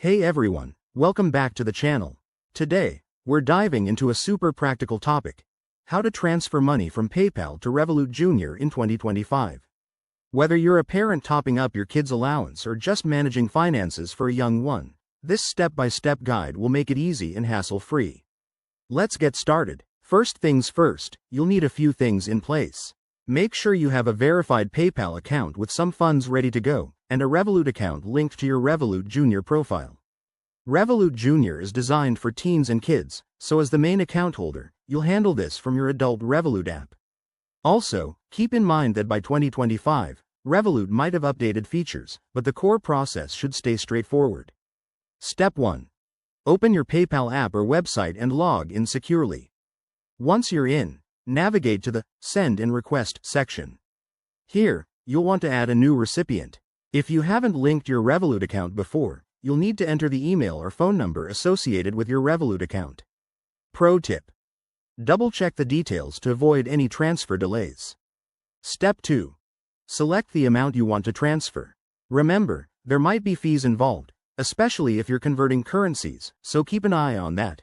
Hey everyone, welcome back to the channel. Today, we're diving into a super practical topic: how to transfer money from PayPal to Revolut Junior in 2025. Whether you're a parent topping up your kid's allowance or just managing finances for a young one, this step-by-step guide will make it easy and hassle-free. Let's get started. First things first, you'll need a few things in place. Make sure you have a verified PayPal account with some funds ready to go, and a Revolut account linked to your Revolut Junior profile. Revolut Junior is designed for teens and kids, so as the main account holder, you'll handle this from your adult Revolut app. Also, keep in mind that by 2025, Revolut might have updated features, but the core process should stay straightforward. Step 1. Open your PayPal app or website and log in securely. Once you're in, navigate to the Send and Request section. Here, you'll want to add a new recipient. If you haven't linked your Revolut account before, you'll need to enter the email or phone number associated with your Revolut account. Pro tip: double-check the details to avoid any transfer delays. Step 2. Select the amount you want to transfer. Remember, there might be fees involved, especially if you're converting currencies, so keep an eye on that.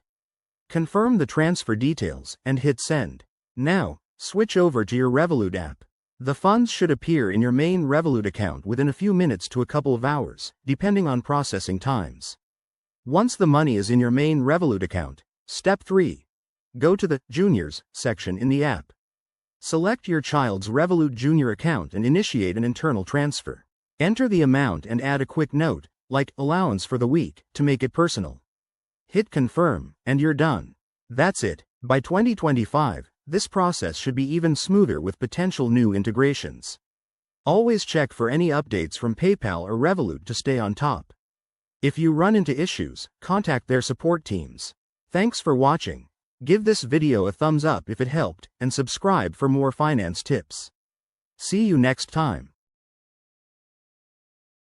Confirm the transfer details and hit Send. Now, switch over to your Revolut app. The funds should appear in your main Revolut account within a few minutes to a couple of hours, depending on processing times. Once the money is in your main Revolut account, Step 3. Go to the Juniors section in the app. Select your child's Revolut Junior account and initiate an internal transfer. Enter the amount and add a quick note, like allowance for the week, to make it personal. Hit Confirm, and you're done. That's it. By 2025, this process should be even smoother with potential new integrations. Always check for any updates from PayPal or Revolut to stay on top. If you run into issues, contact their support teams. Thanks for watching. Give this video a thumbs up if it helped, and subscribe for more finance tips. See you next time.